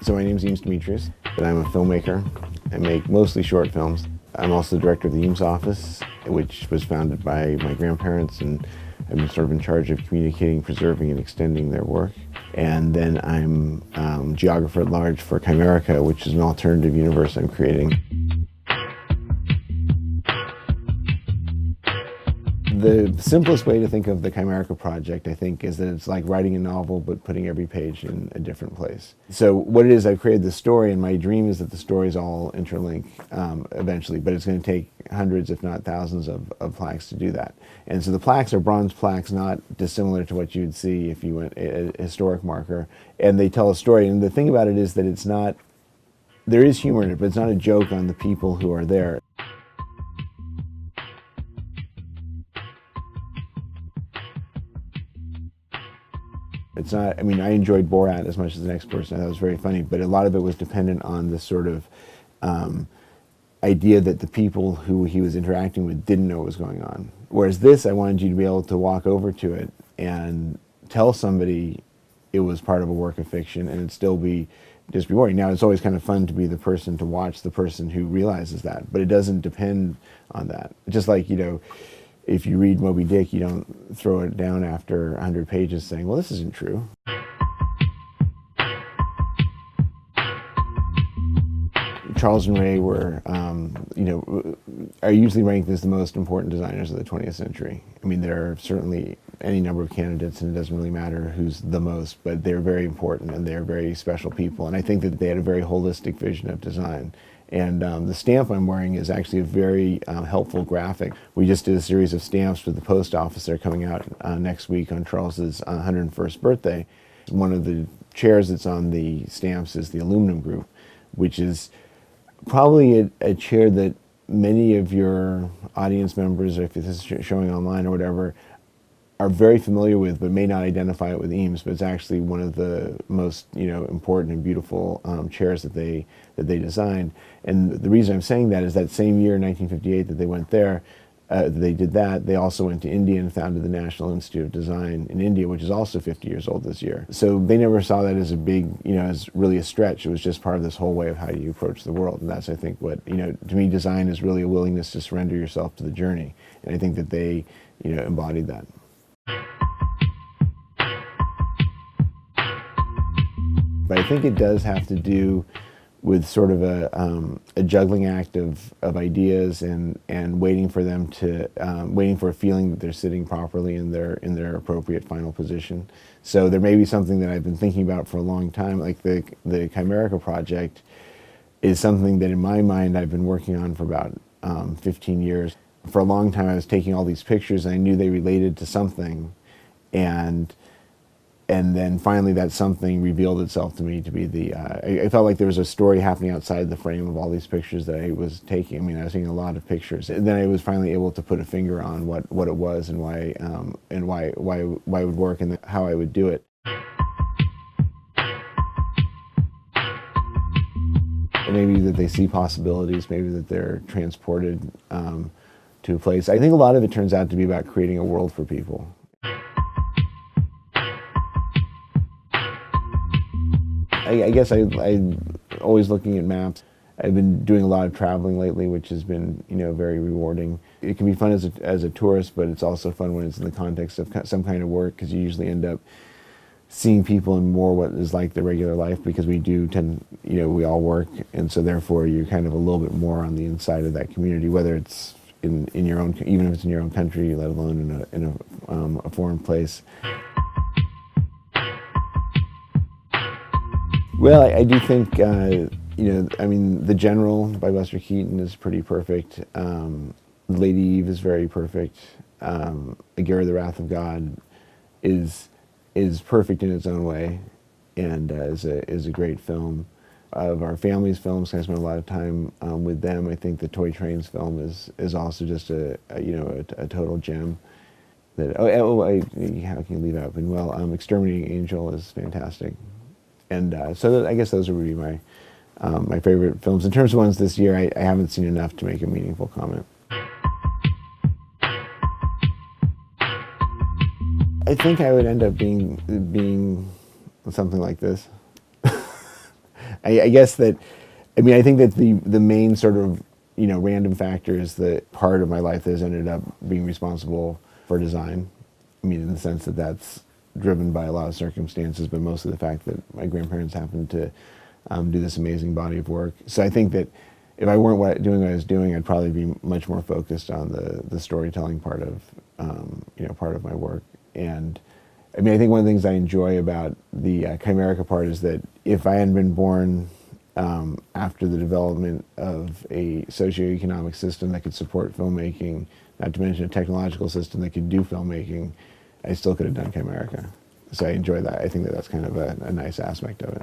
So my name's Eames Demetrios, and I'm a filmmaker. I make mostly short films. I'm also the director of the Eames office, which was founded by my grandparents, and I've been sort of in charge of communicating, preserving, and extending their work. And then I'm geographer at large for Chimerica, which is an alternative universe I'm creating. The simplest way to think of the Chimerica project, I think, is that it's like writing a novel but putting every page in a different place. So what it is, I've created this story, and my dream is that the stories all interlink eventually, but it's going to take hundreds, if not thousands, of plaques to do that. And so the plaques are bronze plaques, not dissimilar to what you'd see if you went a historic marker, and they tell a story. And the thing about it is that it's not, there is humor in it, but it's not a joke on the people who are there. It's not, I mean, I enjoyed Borat as much as the next person. I thought it was very funny, but a lot of it was dependent on this sort of idea that the people who he was interacting with didn't know what was going on. Whereas this, I wanted you to be able to walk over to it and tell somebody it was part of a work of fiction and it'd still be just be boring. Now, it's always kind of fun to be the person to watch the person who realizes that, but it doesn't depend on that. Just like, you know, if you read Moby Dick, you don't throw it down after 100 pages saying, well, this isn't true. Charles and Ray were, you know, are usually ranked as the most important designers of the 20th century. I mean, there are certainly any number of candidates, and it doesn't really matter who's the most, but they're very important and they're very special people. And I think that they had a very holistic vision of design. And the stamp I'm wearing is actually a very helpful graphic. We just did a series of stamps with the post office. They're coming out next week on Charles's 101st birthday. One of the chairs that's on the stamps is the aluminum group, which is probably a chair that many of your audience members, or if this is showing online or whatever, are very familiar with, but may not identify it with Eames. But it's actually one of the most, you know, important and beautiful chairs that they designed. And the reason I'm saying that is that same year, 1958, that they went there, they did that. They also went to India and founded the National Institute of Design in India, which is also 50 years old this year. So they never saw that as a big, you know, as really a stretch. It was just part of this whole way of how you approach the world. And that's, I think, what, you know, to me, design is really a willingness to surrender yourself to the journey. And I think that they, you know, embodied that. But I think it does have to do with sort of a juggling act of ideas and waiting for them to, waiting for a feeling that they're sitting properly in their appropriate final position. So there may be something that I've been thinking about for a long time, like the Chimerica project is something that in my mind I've been working on for about 15 years. For a long time I was taking all these pictures and I knew they related to something, and then finally that something revealed itself to me to be the, I felt like there was a story happening outside the frame of all these pictures that I was taking. I mean, I was taking a lot of pictures. And then I was finally able to put a finger on what it was and why it would work and how I would do it. Maybe that they see possibilities, maybe that they're transported to a place. I think a lot of it turns out to be about creating a world for people. I guess I'm always looking at maps. I've been doing a lot of traveling lately, which has been, you know, very rewarding. It can be fun as a tourist, but it's also fun when it's in the context of some kind of work, because you usually end up seeing people in more what is like their regular life, because we do tend, you know, we all work, and so therefore you're kind of a little bit more on the inside of that community, whether it's in your own, even if it's in your own country, let alone in a foreign place. Well, I do think, you know, I mean, The General by Buster Keaton is pretty perfect. Lady Eve is very perfect. Aguirre, The Wrath of God is perfect in its own way, and is a great film. Of our family's films, I spent a lot of time with them. I think the Toy Trains film is also just a total gem. That how can you leave out? And well, Exterminating Angel is fantastic. And so I guess those would be my my favorite films. In terms of ones this year, I haven't seen enough to make a meaningful comment. I think I would end up being something like this. I guess that, I mean, I think that the main sort of, random factor is the part of my life that has ended up being responsible for design. I mean, in the sense that that's driven by a lot of circumstances, but mostly the fact that my grandparents happened to do this amazing body of work. So I think that if I weren't doing what I was doing, I'd probably be much more focused on the storytelling part of, part of my work. And I mean, I think one of the things I enjoy about the Chimerica part is that if I hadn't been born after the development of a socioeconomic system that could support filmmaking, not to mention a technological system that could do filmmaking, I still could have done Chimerica. So I enjoy that. I think that that's kind of a nice aspect of it.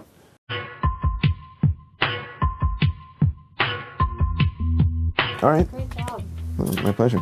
All right. Great job. Well, my pleasure.